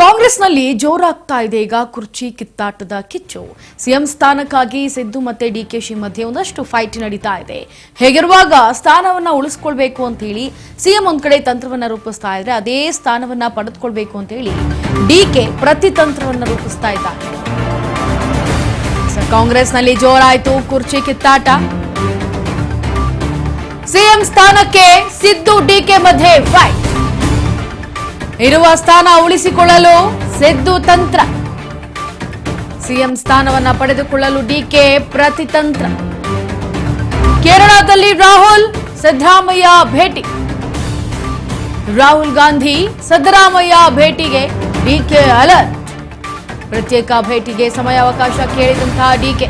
ಕಾಂಗ್ರೆಸ್ನಲ್ಲಿ ಜೋರಾಗ್ತಾ ಇದೆ ಈಗ ಕುರ್ಚಿ ಕಿತ್ತಾಟದ ಕಿಚ್ಚು. ಸಿಎಂ ಸ್ಥಾನಕ್ಕಾಗಿ ಸಿದ್ದು ಮತ್ತೆ ಡಿಕೆಶಿ ಮಧ್ಯೆ ಒಂದಷ್ಟು ಫೈಟ್ ನಡೀತಾ ಇದೆ. ಹೇಗಿರುವಾಗ ಸ್ಥಾನವನ್ನ ಉಳಿಸ್ಕೊಳ್ಬೇಕು ಅಂತ ಹೇಳಿ ಸಿಎಂ ಒಂದ್ ಕಡೆ ತಂತ್ರವನ್ನ ರೂಪಿಸ್ತಾ ಇದ್ರೆ, ಅದೇ ಸ್ಥಾನವನ್ನ ಪಡೆದುಕೊಳ್ಬೇಕು ಅಂತ ಹೇಳಿ ಡಿಕೆ ಪ್ರತಿತಂತ್ರವನ್ನ ರೂಪಿಸ್ತಾ ಇದ್ದಾರೆ. ಕಾಂಗ್ರೆಸ್ನಲ್ಲಿ ಜೋರಾಯ್ತು ಕುರ್ಚಿ ಕಿತ್ತಾಟ. ಸಿಎಂ ಸ್ಥಾನಕ್ಕೆ ಸಿದ್ದು ಡಿಕೆ ಮಧ್ಯೆ ಫೈಟ್. ಇರುವ ಸ್ಥಾನ ಉಳಿಸಿಕೊಳ್ಳಲು ಸಿದ್ದು ತಂತ್ರ. ಸಿಎಂ ಸ್ಥಾನವನ್ನ ಪಡೆದುಕೊಳ್ಳಲು ಡಿಕೆ ಪ್ರತಿತಂತ್ರ. ಕೇರಳದಲ್ಲಿ ರಾಹುಲ್ ಸಿದ್ದರಾಮಯ್ಯ ಭೇಟಿ. ರಾಹುಲ್ ಗಾಂಧಿ ಸಿದ್ದರಾಮಯ್ಯ ಭೇಟಿಗೆ ಡಿಕೆ ಅಲರ್ಟ್. ಪ್ರತ್ಯೇಕ ಭೇಟಿಗೆ ಸಮಯಾವಕಾಶ ಕೇಳಿದಂತಹ ಡಿಕೆ,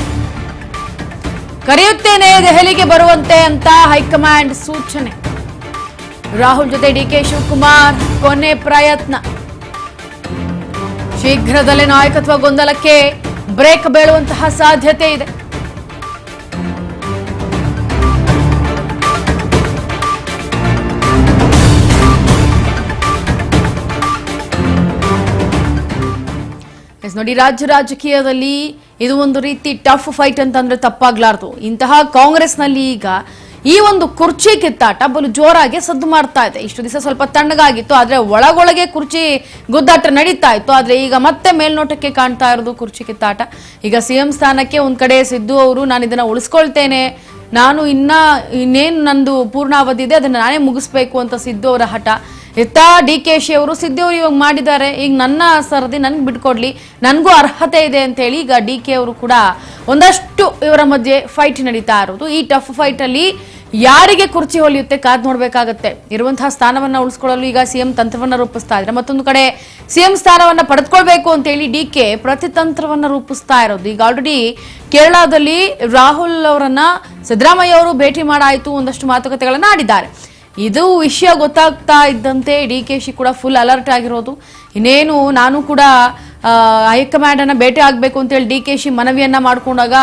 ಕರೆಯುತ್ತೇನೆ ದೆಹಲಿಗೆ ಬರುವಂತೆ ಅಂತ ಹೈಕಮಾಂಡ್ ಸೂಚನೆ. ರಾಹುಲ್ ಜೊತೆ ಡಿಕೆ ಶಿವಕುಮಾರ್ ಕೊನೆ ಪ್ರಯತ್ನ. ಶೀಘ್ರದಲ್ಲೇ ನಾಯಕತ್ವ ಗೊಂದಲಕ್ಕೆ ಬ್ರೇಕ್ ಬೀಳುವಂತಹ ಸಾಧ್ಯತೆ ಇದೆ. ನೋಡಿ, ರಾಜ್ಯ ರಾಜಕೀಯದಲ್ಲಿ ಇದು ಒಂದು ರೀತಿ ಟಫ್ ಫೈಟ್ ಅಂತಂದ್ರೆ ತಪ್ಪಾಗ್ಲಾರ್ದು. ಇಂತಹ ಕಾಂಗ್ರೆಸ್ನಲ್ಲಿ ಈಗ ಈ ಒಂದು ಕುರ್ಚಿ ಕಿತ್ತಾಟ ಬಲು ಜೋರಾಗಿ ಸದ್ದು ಮಾಡ್ತಾ ಇದೆ. ಇಷ್ಟು ದಿವಸ ಸ್ವಲ್ಪ ತಣ್ಣಗಾಗಿತ್ತು, ಆದ್ರೆ ಒಳಗೊಳಗೆ ಕುರ್ಚಿ ಗುದ್ದಾಟ ನಡೀತಾ ಇತ್ತು. ಆದ್ರೆ ಈಗ ಮತ್ತೆ ಮೇಲ್ನೋಟಕ್ಕೆ ಕಾಣ್ತಾ ಇರೋದು ಕುರ್ಚಿ ಕಿತ್ತಾಟ. ಈಗ ಸಿಎಂ ಸ್ಥಾನಕ್ಕೆ ಒಂದ್ ಕಡೆ ಸಿದ್ದು ಅವರು ನಾನು ಇದನ್ನ ಉಳಿಸ್ಕೊಳ್ತೇನೆ, ನಾನು ಇನ್ನೇನು ನಂದು ಪೂರ್ಣಾವಧಿ ಇದೆ ಅದನ್ನ ನಾನೇ ಮುಗಿಸ್ಬೇಕು ಅಂತ ಸಿದ್ದು ಅವರ ಹಠ. ಇತ್ತ ಡಿಕೆಶಿ ಅವರು ಸಿದ್ದು ಅವರು ಇವಾಗ ಮಾಡಿದ್ದಾರೆ, ಈಗ ನನ್ನ ಸರದಿ ನನ್ಗೆ ಬಿಟ್ಕೊಡ್ಲಿ, ನನಗೂ ಅರ್ಹತೆ ಇದೆ ಅಂತ ಹೇಳಿ ಈಗ ಡಿಕೆ ಅವರು ಕೂಡ ಒಂದಷ್ಟು ಇವರ ಮಧ್ಯೆ ಫೈಟ್ ನಡೀತಾ ಇರೋದು. ಈ ಟಫ್ ಫೈಟ್ ಅಲ್ಲಿ ಯಾರಿಗೆ ಕುರ್ಚಿ ಹೊಲಿಯುತ್ತೆ ಕಾದ್ ನೋಡ್ಬೇಕಾಗತ್ತೆ. ಇರುವಂತಹ ಸ್ಥಾನವನ್ನ ಉಳಿಸ್ಕೊಳ್ಳಲು ಈಗ ಸಿಎಂ ತಂತ್ರವನ್ನ ರೂಪಿಸ್ತಾ ಇದ್ರೆ, ಮತ್ತೊಂದು ಕಡೆ ಸಿಎಂ ಸ್ಥಾನವನ್ನ ಪಡೆದುಕೊಳ್ಬೇಕು ಅಂತ ಹೇಳಿ ಡಿಕೆ ಪ್ರತಿತಂತ್ರವನ್ನ ರೂಪಿಸ್ತಾ ಇರೋದು. ಈಗ ಆಲ್ರೆಡಿ ಕೇರಳದಲ್ಲಿ ರಾಹುಲ್ ಅವರನ್ನ ಸಿದ್ದರಾಮಯ್ಯ ಅವರು ಭೇಟಿ ಮಾಡಾಯ್ತು, ಒಂದಷ್ಟು ಮಾತುಕತೆಗಳನ್ನ ಆಡಿದ್ದಾರೆ. ಇದು ವಿಷಯ ಗೊತ್ತಾಗ್ತಾ ಇದ್ದಂತೆ ಡಿಕೆಶಿ ಕೂಡ ಫುಲ್ ಅಲರ್ಟ್ ಆಗಿರೋದು. ಇನ್ನೇನು ನಾನು ಕೂಡ ಹೈಕಮಾಂಡ್ ಅನ್ನ ಭೇಟಿ ಆಗ್ಬೇಕು ಅಂತ ಹೇಳಿ ಡಿಕೆಶಿ ಮನವಿಯನ್ನ ಮಾಡ್ಕೊಂಡಾಗ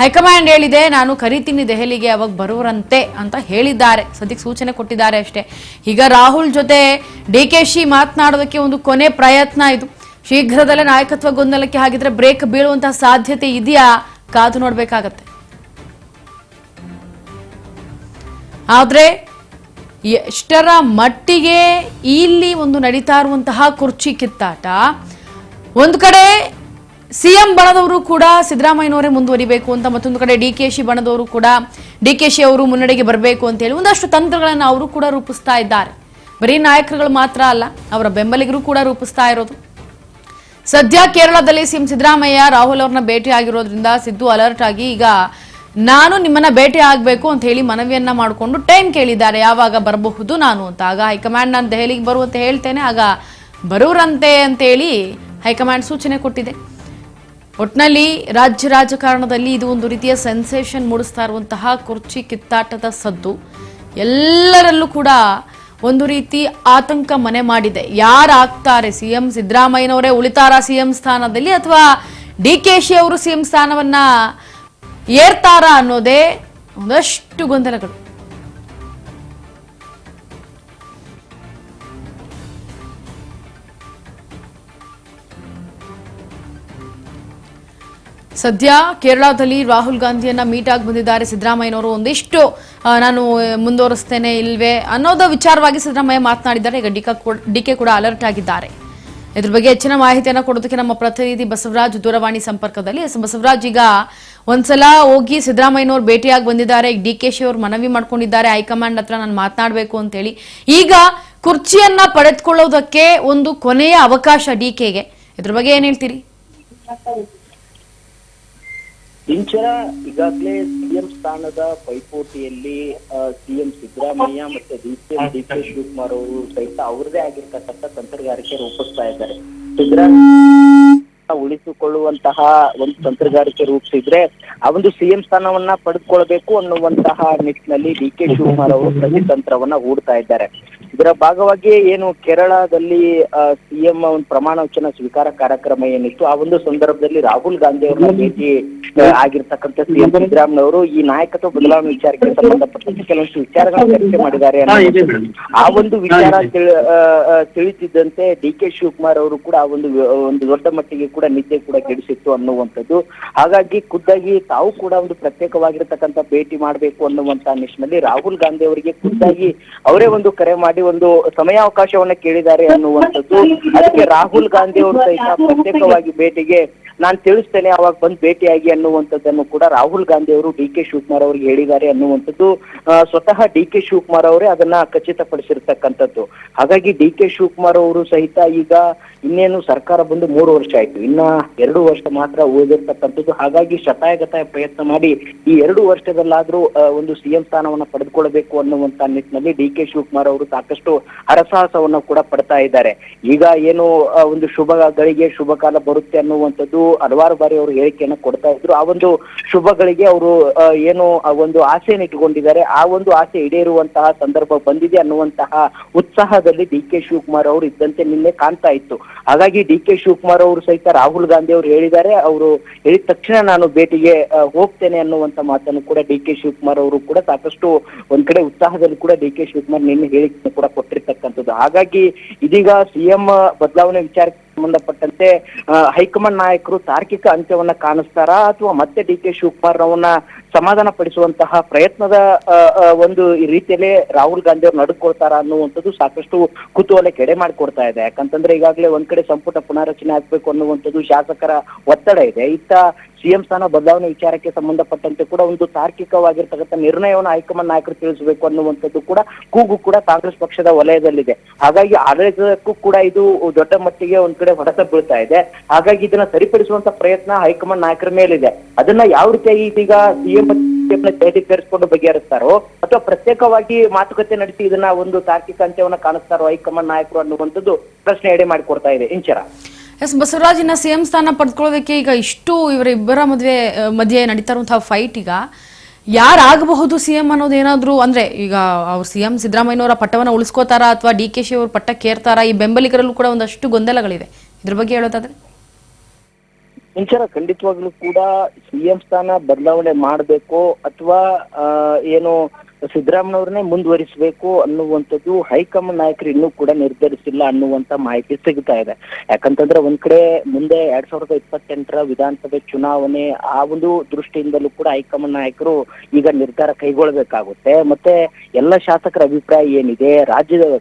ಹೈಕಮಾಂಡ್ ಹೇಳಿದೆ ನಾನು ಕರಿತೀನಿ ದೆಹಲಿಗೆ, ಅವಾಗ ಬರುವರಂತೆ ಅಂತ ಹೇಳಿದ್ದಾರೆ. ಸದ್ಯಕ್ಕೆ ಸೂಚನೆ ಕೊಟ್ಟಿದ್ದಾರೆ ಅಷ್ಟೇ. ಈಗ ರಾಹುಲ್ ಜೊತೆ ಡಿಕೆಶಿ ಮಾತನಾಡೋದಕ್ಕೆ ಒಂದು ಕೊನೆ ಪ್ರಯತ್ನ ಇದು. ಶೀಘ್ರದಲ್ಲೇ ನಾಯಕತ್ವ ಗೊಂದಲಕ್ಕೆ ಹಾಗಿದ್ರೆ ಬ್ರೇಕ್ ಬೀಳುವಂತಹ ಸಾಧ್ಯತೆ ಇದೆಯಾ, ಕಾದು ನೋಡ್ಬೇಕಾಗತ್ತೆ. ಆದ್ರೆ ಎಷ್ಟರ ಮಟ್ಟಿಗೆ ಇಲ್ಲಿ ಒಂದು ನಡೀತಾ ಇರುವಂತಹ ಕುರ್ಚಿ ಕಿತ್ತಾಟ, ಒಂದು ಕಡೆ ಸಿಎಂ ಬಣದವರು ಕೂಡ ಸಿದ್ದರಾಮಯ್ಯನವರೇ ಮುಂದುವರಿಬೇಕು ಅಂತ, ಮತ್ತೊಂದು ಕಡೆ ಡಿಕೆಶಿ ಬಣದವರು ಕೂಡ ಡಿಕೆಶಿ ಅವರು ಮುನ್ನಡೆಗೆ ಬರಬೇಕು ಅಂತ ಹೇಳಿ ಒಂದಷ್ಟು ತಂತ್ರಗಳನ್ನು ಅವರು ಕೂಡ ರೂಪಿಸ್ತಾ ಇದ್ದಾರೆ. ಬರೀ ನಾಯಕರುಗಳು ಮಾತ್ರ ಅಲ್ಲ, ಅವರ ಬೆಂಬಲಿಗರು ಕೂಡ ರೂಪಿಸ್ತಾ ಇರೋದು. ಸದ್ಯ ಕೇರಳದಲ್ಲಿ ಸಿಎಂ ಸಿದ್ದರಾಮಯ್ಯ ರಾಹುಲ್ ಅವ್ರನ್ನ ಭೇಟಿ ಆಗಿರೋದ್ರಿಂದ ಸಿದ್ದು ಅಲರ್ಟ್ ಆಗಿ ಈಗ ನಾನು ನಿಮ್ಮನ್ನ ಭೇಟಿ ಆಗ್ಬೇಕು ಅಂತ ಹೇಳಿ ಮನವಿಯನ್ನ ಮಾಡಿಕೊಂಡು ಟೈಮ್ ಕೇಳಿದ್ದಾರೆ, ಯಾವಾಗ ಬರಬಹುದು ನಾನು ಅಂತ. ಆಗ ಹೈಕಮಾಂಡ್ ನಾನು ದೆಹಲಿಗೆ ಬರುವಂತ ಹೇಳ್ತೇನೆ, ಆಗ ಬರೋರಂತೆ ಅಂತೇಳಿ ಹೈಕಮಾಂಡ್ ಸೂಚನೆ ಕೊಟ್ಟಿದೆ. ಒಟ್ನಲ್ಲಿ ರಾಜ್ಯ ರಾಜಕಾರಣದಲ್ಲಿ ಇದು ಒಂದು ರೀತಿಯ ಸೆನ್ಸೇಷನ್ ಮೂಡಿಸ್ತಾ ಇರುವಂತಹ ಕುರ್ಚಿ ಕಿತ್ತಾಟದ ಸದ್ದು ಎಲ್ಲರಲ್ಲೂ ಕೂಡ ಒಂದು ರೀತಿ ಆತಂಕ ಮನೆ ಮಾಡಿದೆ. ಯಾರಾಗ್ತಾರೆ ಸಿಎಂ? ಸಿದ್ದರಾಮಯ್ಯನವರೇ ಉಳಿತಾರ ಸಿಎಂ ಸ್ಥಾನದಲ್ಲಿ, ಅಥವಾ ಡಿಕೆಶಿ ಅವರು ಸಿಎಂ ಸ್ಥಾನವನ್ನ ಏರ್ತಾರ ಅನ್ನೋದೇ ಒಂದಷ್ಟು ಗೊಂದಲಗಳು. ಸದ್ಯ ಕೇರಳದಲ್ಲಿ ರಾಹುಲ್ ಗಾಂಧಿಯನ್ನ ಮೀಟ್ ಆಗಿ ಬಂದಿದ್ದಾರೆ ಸಿದ್ದರಾಮಯ್ಯನವರು. ಒಂದಿಷ್ಟು ನಾನು ಮುಂದುವರಿಸ್ತೇನೆ ಇಲ್ವೇ ಅನ್ನೋದ ವಿಚಾರವಾಗಿ ಸಿದ್ದರಾಮಯ್ಯ ಮಾತನಾಡಿದ್ದಾರೆ. ಈಗ ಡಿಕೆ ಕೂಡ ಅಲರ್ಟ್ ಆಗಿದ್ದಾರೆ. ಇದ್ರ ಬಗ್ಗೆ ಹೆಚ್ಚಿನ ಮಾಹಿತಿಯನ್ನು ಕೊಡೋದಕ್ಕೆ ನಮ್ಮ ಪ್ರತಿನಿಧಿ ಬಸವರಾಜ್ ದೂರವಾಣಿ ಸಂಪರ್ಕದಲ್ಲಿ. ಬಸವರಾಜ್, ಈಗ ಒಂದ್ಸಲ ಹೋಗಿ ಸಿದ್ದರಾಮಯ್ಯನವ್ರು ಭೇಟಿಯಾಗಿ ಬಂದಿದ್ದಾರೆ, ಈಗ ಡಿಕೆಶಿ ಅವರು ಮನವಿ ಮಾಡ್ಕೊಂಡಿದ್ದಾರೆ ಹೈಕಮಾಂಡ್ ಹತ್ರ ನಾನು ಮಾತನಾಡಬೇಕು ಅಂತ ಹೇಳಿ. ಈಗ ಕುರ್ಚಿಯನ್ನ ಪಡೆದುಕೊಳ್ಳೋದಕ್ಕೆ ಒಂದು ಕೊನೆಯ ಅವಕಾಶ ಡಿಕೆಗೆ, ಇದ್ರ ಬಗ್ಗೆ ಏನ್ ಹೇಳ್ತೀರಿ? ಇಂಚರ ಈಗಾಗಲೇ ಸಿಎಂ ಸ್ಥಾನದ ಪೈಪೋಟಿಯಲ್ಲಿ ಸಿಎಂ ಸಿದ್ದರಾಮಯ್ಯ ಮತ್ತೆ ಡಿಕೆ ಶಿವಕುಮಾರ್ ಅವರು ಸಹಿತ ಅವರದೇ ಆಗಿರ್ತಕ್ಕಂಥ ತಂತ್ರಗಾರಿಕೆ ರೂಪಿಸ್ತಾ ಇದ್ದಾರೆ. ಸಿದ್ದರಾಮಯ್ಯ ಉಳಿಸಿಕೊಳ್ಳುವಂತಹ ಒಂದು ತಂತ್ರಗಾರಿಕೆ ರೂಪಿಸಿದ್ರೆ ಆ ಒಂದು ಸಿಎಂ ಸ್ಥಾನವನ್ನ ಪಡೆದುಕೊಳ್ಬೇಕು ಅನ್ನುವಂತಹ ನಿಟ್ಟಿನಲ್ಲಿ ಡಿಕೆ ಶಿವಕುಮಾರ್ ಅವರು ಪ್ರತಿತಂತ್ರವನ್ನ ಹೂಡ್ತಾ ಇದ್ದಾರೆ. ಇದರ ಭಾಗವಾಗಿ ಏನು ಕೇರಳದಲ್ಲಿ ಸಿಎಂ ಒಂದು ಪ್ರಮಾಣ ವಚನ ಸ್ವೀಕಾರ ಕಾರ್ಯಕ್ರಮ ಏನಿತ್ತು, ಆ ಒಂದು ಸಂದರ್ಭದಲ್ಲಿ ರಾಹುಲ್ ಗಾಂಧಿ ಅವರ ಭೇಟಿ ಆಗಿರ್ತಕ್ಕಂಥ ಸಿಎಂ ಸಿದ್ದರಾಮಯ್ಯನವರು ಈ ನಾಯಕತ್ವ ಬದಲಾವಣೆ ವಿಚಾರಕ್ಕೆ ಸಂಬಂಧಪಟ್ಟಂತೆ ಕೆಲವೊಂದು ವಿಚಾರಗಳನ್ನು ಚರ್ಚೆ ಮಾಡಿದ್ದಾರೆ. ಆ ಒಂದು ವಿಚಾರ ತಿಳಿಸಿದ್ದಂತೆ ಡಿ ಕೆ ಶಿವಕುಮಾರ್ ಅವರು ಕೂಡ ಆ ಒಂದು ದೊಡ್ಡ ಮಟ್ಟಿಗೆ ಕೂಡ ನಿದ್ದೆ ಕೂಡ ಕೆಡಿಸಿತ್ತು ಅನ್ನುವಂಥದ್ದು. ಹಾಗಾಗಿ ಖುದ್ದಾಗಿ ತಾವು ಕೂಡ ಒಂದು ಪ್ರತ್ಯೇಕವಾಗಿರ್ತಕ್ಕಂಥ ಭೇಟಿ ಮಾಡಬೇಕು ಅನ್ನುವಂತ ನಿಟ್ಟಿನಲ್ಲಿ ರಾಹುಲ್ ಗಾಂಧಿ ಅವರಿಗೆ ಖುದ್ದಾಗಿ ಅವರೇ ಒಂದು ಕರೆ ಮಾಡಿ ಒಂದು ಸಮಯಾವಕಾಶವನ್ನ ಕೇಳಿದ್ದಾರೆ ಅನ್ನುವಂಥದ್ದು. ಅದಕ್ಕೆ ರಾಹುಲ್ ಗಾಂಧಿ ಅವರು ಸಹಿತ ಪ್ರತ್ಯೇಕವಾಗಿ ಭೇಟಿಗೆ ನಾನು ತಿಳಿಸ್ತೇನೆ, ಅವಾಗ ಬಂದು ಭೇಟಿಯಾಗಿ ಅನ್ನುವಂಥದ್ದನ್ನು ಕೂಡ ರಾಹುಲ್ ಗಾಂಧಿ ಅವರು ಡಿ ಕೆ ಶಿವಕುಮಾರ್ ಅವರಿಗೆ ಹೇಳಿದ್ದಾರೆ ಅನ್ನುವಂಥದ್ದು. ಸ್ವತಃ ಡಿ ಕೆ ಶಿವಕುಮಾರ್ ಅವರೇ ಅದನ್ನ ಖಚಿತಪಡಿಸಿರ್ತಕ್ಕಂಥದ್ದು. ಹಾಗಾಗಿ ಡಿ ಕೆ ಶಿವಕುಮಾರ್ ಅವರು ಸಹಿತ ಈಗ ಇನ್ನೇನು ಸರ್ಕಾರ ಬಂದು 3 ವರ್ಷ ಆಯ್ತು, ಇನ್ನ 2 ವರ್ಷ ಮಾತ್ರ ಉಳಿದಿರ್ತಕ್ಕಂಥದ್ದು. ಹಾಗಾಗಿ ಶತಾಯಗತಾಯ ಪ್ರಯತ್ನ ಮಾಡಿ ಈ 2 ವರ್ಷದಲ್ಲಾದ್ರೂ ಒಂದು ಸಿಎಂ ಸ್ಥಾನವನ್ನ ಪಡೆದುಕೊಳ್ಳಬೇಕು ಅನ್ನುವಂತ ನಿಟ್ಟಿನಲ್ಲಿ ಡಿ ಕೆ ಶಿವಕುಮಾರ್ ಅವರು ಸಾಕಷ್ಟು ಹರಸಾಹಸವನ್ನ ಕೂಡ ಪಡ್ತಾ ಇದ್ದಾರೆ. ಈಗ ಏನು ಒಂದು ಶುಭಗಳಿಗೆ ಶುಭ ಕಾಲ ಬರುತ್ತೆ ಅನ್ನುವಂಥದ್ದು ಹಲವಾರು ಬಾರಿ ಅವರು ಹೇಳಿಕೆಯನ್ನ ಕೊಡ್ತಾ ಇದ್ರು. ಆ ಒಂದು ಶುಭಗಳಿಗೆ ಅವರು ಏನು ಒಂದು ಆಸೆಯನ್ನು ಇಟ್ಟುಕೊಂಡಿದ್ದಾರೆ. ಆ ಒಂದು ಆಸೆ ಈಡೇರುವಂತಹ ಸಂದರ್ಭ ಬಂದಿದೆ ಅನ್ನುವಂತಹ ಉತ್ಸಾಹದಲ್ಲಿ ಡಿ ಕೆ ಶಿವಕುಮಾರ್ ಅವರು ಇದ್ದಂತೆ ನಿನ್ನೆ ಕಾಣ್ತಾ ಇತ್ತು. ಹಾಗಾಗಿ ಡಿ ಕೆ ಶಿವಕುಮಾರ್ ಅವರು ಸಹಿತ ರಾಹುಲ್ ಗಾಂಧಿ ಅವರು ಹೇಳಿದ್ದಾರೆ, ಅವರು ಹೇಳಿದ ತಕ್ಷಣ ನಾನು ಭೇಟಿಗೆ ಹೋಗ್ತೇನೆ ಅನ್ನುವಂತ ಮಾತನ್ನು ಕೂಡ ಡಿ ಕೆ ಶಿವಕುಮಾರ್ ಅವರು ಕೂಡ ಸಾಕಷ್ಟು ಒಂದ್ ಕಡೆ ಉತ್ಸಾಹದಲ್ಲಿ ಕೂಡ ಡಿ ಕೆ ಶಿವಕುಮಾರ್ ನಿನ್ನೆ ಹೇಳಿಕೆ ಕೂಡ ಕೊಟ್ಟಿರ್ತಕ್ಕಂಥದ್ದು. ಹಾಗಾಗಿ ಇದೀಗ ಸಿಎಂ ಬದಲಾವಣೆ ವಿಚಾರಕ್ಕೆ ಸಂಬಂಧಪಟ್ಟಂತೆ ಹೈಕಮಾಂಡ್ ನಾಯಕರು ತಾರ್ಕಿಕ ಅಂತ್ಯವನ್ನ ಕಾಣಿಸ್ತಾರಾ ಅಥವಾ ಮತ್ತೆ ಡಿ ಕೆ ಶಿವಕುಮಾರ್ ಅವನ್ನ ಸಮಾಧಾನ ಪಡಿಸುವಂತಹ ಪ್ರಯತ್ನದ ಒಂದು ರೀತಿಯಲ್ಲೇ ರಾಹುಲ್ ಗಾಂಧಿ ಅವರು ನಡ್ಕೊಳ್ತಾರ ಅನ್ನುವಂಥದ್ದು ಸಾಕಷ್ಟು ಕುತೂಹಲಕ್ಕೆ ಎಡೆ ಮಾಡಿಕೊಡ್ತಾ ಇದೆ. ಯಾಕಂತಂದ್ರೆ ಈಗಾಗಲೇ ಒಂದ್ ಕಡೆ ಸಂಪುಟ ಪುನಾರಚನೆ ಆಗ್ಬೇಕು ಅನ್ನುವಂಥದ್ದು ಶಾಸಕರ ಒತ್ತಡ ಇದೆ. ಇತ್ತ ಸಿಎಂ ಸ್ಥಾನ ಬದಲಾವಣೆ ವಿಚಾರಕ್ಕೆ ಸಂಬಂಧಪಟ್ಟಂತೆ ಕೂಡ ಒಂದು ತಾರ್ಕಿಕವಾಗಿರ್ತಕ್ಕಂಥ ನಿರ್ಣಯವನ್ನು ಹೈಕಮಾಂಡ್ ನಾಯಕರು ತಿಳಿಸಬೇಕು ಅನ್ನುವಂಥದ್ದು ಕೂಡ ಕೂಗು ಕೂಡ ಕಾಂಗ್ರೆಸ್ ಪಕ್ಷದ ವಲಯದಲ್ಲಿದೆ. ಹಾಗಾಗಿ ಆಡಳಿತಕ್ಕೂ ಕೂಡ ಇದು ದೊಡ್ಡ ಮಟ್ಟಿಗೆ ಒಂದ್ ಕಡೆ ಹೊಡೆತ ಬೀಳ್ತಾ ಇದೆ. ಹಾಗಾಗಿ ಇದನ್ನ ಸರಿಪಡಿಸುವಂತ ಪ್ರಯತ್ನ ಹೈಕಮಾಂಡ್ ನಾಯಕರ ಮೇಲಿದೆ. ಅದನ್ನ ಯಾವ ರೀತಿಯಾಗಿ ಇದೀಗ ಸಿಎಂ ಭೇಟಿ ಸೇರಿಸಿಕೊಂಡು ಬಗೆಹರಿಸ್ತಾರೋ ಅಥವಾ ಪ್ರತ್ಯೇಕವಾಗಿ ಮಾತುಕತೆ ನಡೆಸಿ ಇದನ್ನ ಒಂದು ತಾರ್ಕಿಕ ಅಂತ್ಯವನ್ನ ಕಾಣಿಸ್ತಾರೋ ಹೈಕಮಾಂಡ್ ನಾಯಕರು ಅನ್ನುವಂಥದ್ದು ಪ್ರಶ್ನೆ ಎಡೆ ಮಾಡಿಕೊಡ್ತಾ ಇದೆ. ಇಂಚರ ಎಸ್ ಬಸವರಾಜ್, ಇನ್ನ ಸಿಎಂ ಸ್ಥಾನ ಪಡೆದುಕೊಳ್ಳೋದಕ್ಕೆ ಈಗ ಇಷ್ಟು ಇವರಿಬ್ಬರ ಮಧ್ಯೆ ನಡೀತಾ ಇರುವಂತಹ ಫೈಟ್, ಈಗ ಯಾರಾಗಬಹುದು ಸಿಎಂ ಅನ್ನೋದೇನಾದ್ರು ಅಂದ್ರೆ ಈಗ ಅವ್ರು ಸಿಎಂ ಸಿದ್ದರಾಮಯ್ಯನವರ ಪಟ್ಟವನ್ನ ಉಳಿಸ್ಕೋತಾರಾ ಅಥವಾ ಡಿ ಕೆ ಶಿ ಅವ್ರ ಪಟ್ಟಕ್ಕೇರ್ತಾರಾ? ಈ ಬೆಂಬಲಿಗರಲ್ಲೂ ಕೂಡ ಒಂದಷ್ಟು ಗೊಂದಲಗಳಿವೆ. ಇದ್ರ ಬಗ್ಗೆ ಹೇಳೋದಾದ್ರೆ ಇಂಚರ ಖಂಡಿತವಾಗ್ಲೂ ಕೂಡ ಸಿಎಂ ಸ್ಥಾನ ಬದಲಾವಣೆ ಮಾಡಬೇಕು ಅಥವಾ ಏನು ಸಿದ್ದರಾಮಯ್ಯವ್ರನ್ನೇ ಮುಂದುವರಿಸಬೇಕು ಅನ್ನುವಂಥದ್ದು ಹೈಕಮಾಂಡ್ ನಾಯಕರು ಇನ್ನೂ ಕೂಡ ನಿರ್ಧರಿಸಿಲ್ಲ ಅನ್ನುವಂತ ಮಾಹಿತಿ ಸಿಗ್ತಾ ಇದೆ. ಯಾಕಂತಂದ್ರೆ ಒಂದ್ ಕಡೆ ಮುಂದೆ 2028ರ ವಿಧಾನಸಭೆ ಚುನಾವಣೆ ಆ ಒಂದು ದೃಷ್ಟಿಯಿಂದಲೂ ಕೂಡ ಹೈಕಮಾಂಡ್ ನಾಯಕರು ಈಗ ನಿರ್ಧಾರ ಕೈಗೊಳ್ಳಬೇಕಾಗುತ್ತೆ. ಮತ್ತೆ ಎಲ್ಲ ಶಾಸಕರ ಅಭಿಪ್ರಾಯ ಏನಿದೆ,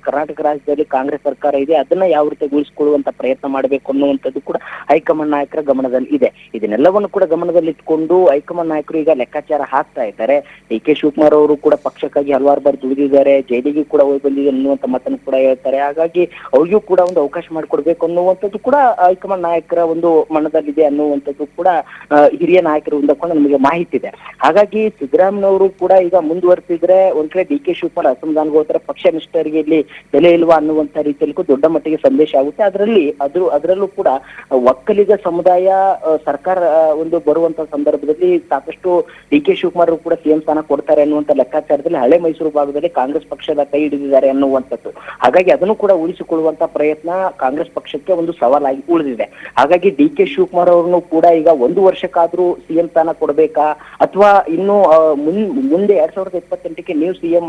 ಕರ್ನಾಟಕ ರಾಜ್ಯದಲ್ಲಿ ಕಾಂಗ್ರೆಸ್ ಸರ್ಕಾರ ಇದೆ, ಅದನ್ನ ಯಾವ ರೀತಿ ಉಳಿಸ್ಕೊಳ್ಳುವಂತ ಪ್ರಯತ್ನ ಮಾಡಬೇಕು ಅನ್ನುವಂಥದ್ದು ಕೂಡ ಹೈಕಮಾಂಡ್ ನಾಯಕರ ಗಮನದಲ್ಲಿ ಇದೆ. ಇದನ್ನೆಲ್ಲವನ್ನು ಕೂಡ ಗಮನದಲ್ಲಿ ಇಟ್ಕೊಂಡು ಹೈಕಮಾಂಡ್ ನಾಯಕರು ಈಗ ಲೆಕ್ಕಾಚಾರ ಹಾಕ್ತಾ ಇದ್ದಾರೆ. ಡಿ ಕೆ ಶಿವಕುಮಾರ್ ಅವರು ಕೂಡ ಪಕ್ಷಕ್ಕಾಗಿ ಹಲವಾರು ಬಾರಿ ದುಡಿದಿದ್ದಾರೆ, ಜೈಲಿಗೆ ಕೂಡ ಹೋಗಿ ಬಂದಿದೆ ಅನ್ನುವಂತ ಮಾತನ್ನು ಕೂಡ ಹೇಳ್ತಾರೆ. ಹಾಗಾಗಿ ಅವ್ರಿಗೂ ಕೂಡ ಒಂದು ಅವಕಾಶ ಮಾಡಿಕೊಡ್ಬೇಕು ಅನ್ನುವಂಥದ್ದು ಕೂಡ ಹೈಕಮಾಂಡ್ ನಾಯಕರ ಒಂದು ಮನದಲ್ಲಿದೆ ಅನ್ನುವಂಥದ್ದು ಕೂಡ ಹಿರಿಯ ನಾಯಕರು ಹೊಂದಕೊಂಡು ನಮಗೆ ಮಾಹಿತಿ ಇದೆ. ಹಾಗಾಗಿ ಸಿದ್ದರಾಮಯ್ಯನವರು ಕೂಡ ಈಗ ಮುಂದುವರೆಸಿದ್ರೆ ಒಂದ್ ಕಡೆ ಡಿ ಕೆ ಶಿವಕುಮಾರ್ ಅಸಮಾಧಾನಗೋಸ್ಕರ ಪಕ್ಷ ನಿಷ್ಠರಿಗೆ ಇಲ್ಲಿ ಬೆಲೆ ಇಲ್ವಾ ಅನ್ನುವಂತ ರೀತಿಯಲ್ಲಿ ದೊಡ್ಡ ಮಟ್ಟಿಗೆ ಸಂದೇಶ ಆಗುತ್ತೆ. ಅದರಲ್ಲೂ ಕೂಡ ಒಕ್ಕಲಿಗ ಸಮುದಾಯ ಸರ್ಕಾರ ಒಂದು ಬರುವಂತ ಸಂದರ್ಭದಲ್ಲಿ ಸಾಕಷ್ಟು ಡಿ ಕೆ ಶಿವಕುಮಾರ್ ಕೂಡ ಸಿಎಂ ಸ್ಥಾನ ಕೊಡ್ತಾರೆ ಅನ್ನುವಂತ ಲೆಕ್ಕಾಚಾರ ಹಳೆ ಮೈಸೂರು ಭಾಗದಲ್ಲಿ ಕಾಂಗ್ರೆಸ್ ಪಕ್ಷದ ಕೈ ಹಿಡಿದಿದ್ದಾರೆ ಅನ್ನುವಂಥದ್ದು. ಹಾಗಾಗಿ ಅದನ್ನು ಕೂಡ ಉಳಿಸಿಕೊಳ್ಳುವಂತ ಪ್ರಯತ್ನ ಕಾಂಗ್ರೆಸ್ ಪಕ್ಷಕ್ಕೆ ಒಂದು ಸವಾಲಾಗಿ ಉಳಿದಿದೆ. ಹಾಗಾಗಿ ಡಿ ಕೆ ಶಿವಕುಮಾರ್ ಅವ್ರನ್ನು ಕೂಡ ಈಗ 1 ವರ್ಷಕ್ಕಾದ್ರೂ ಸಿಎಂ ಸ್ಥಾನ ಕೊಡ್ಬೇಕಾ ಅಥವಾ ಇನ್ನು ಮುಂದೆ 2028ಕ್ಕೆ ನೀವು ಸಿಎಂ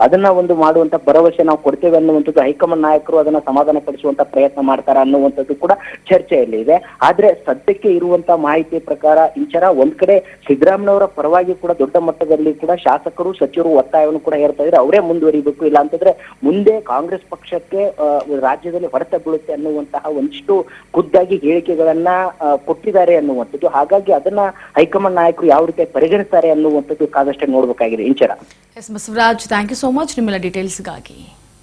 ಅದನ್ನ ಒಂದು ಮಾಡುವಂತ ಭರವಸೆ ನಾವು ಕೊಡ್ತೇವೆ ಅನ್ನುವಂಥದ್ದು ಹೈಕಮಾಂಡ್ ನಾಯಕರು ಅದನ್ನ ಸಮಾಧಾನ ಪಡಿಸುವಂತ ಪ್ರಯತ್ನ ಮಾಡ್ತಾರ ಅನ್ನುವಂಥದ್ದು ಕೂಡ ಚರ್ಚೆಯಲ್ಲಿ ಇದೆ. ಆದ್ರೆ ಸದ್ಯಕ್ಕೆ ಇರುವಂತ ಮಾಹಿತಿ ಪ್ರಕಾರ ಇಂಚರ ಒಂದ್ ಕಡೆ ಸಿದ್ದರಾಮಯ್ಯನವರ ಪರವಾಗಿ ಕೂಡ ದೊಡ್ಡ ಮಟ್ಟದಲ್ಲಿ ಕೂಡ ಶಾಸಕರು ಸಚಿವರು ಒತ್ತಾಯವನ್ನು ಕೂಡ ಹೇರ್ತಾ ಇದ್ರೆ ಅವರೇ ಮುಂದುವರಿಬೇಕು, ಇಲ್ಲ ಅಂತಂದ್ರೆ ಮುಂದೆ ಕಾಂಗ್ರೆಸ್ ಪಕ್ಷಕ್ಕೆ ರಾಜ್ಯದಲ್ಲಿ ಹೊಡೆತ ಬೀಳುತ್ತೆ ಅನ್ನುವಂತಹ ಒಂದಿಷ್ಟು ಖುದ್ದಾಗಿ ಹೇಳಿಕೆಗಳನ್ನ ಕೊಟ್ಟಿದ್ದಾರೆ ಅನ್ನುವಂಥದ್ದು. ಹಾಗಾಗಿ ಅದನ್ನ ಹೈಕಮಾಂಡ್ ನಾಯಕರು ಯಾವ ರೀತಿ ಪರಿಗಣಿಸ್ತಾರೆ ಅನ್ನುವಂಥದ್ದು ಕಾದಷ್ಟೇ ನೋಡ್ಬೇಕಾಗಿದೆ. Inchara S Basavaraj, thank you so much ನಿಮ್ಮೆಲ್ಲ ಡೀಟೇಲ್ಸ್ಗಾಗಿ.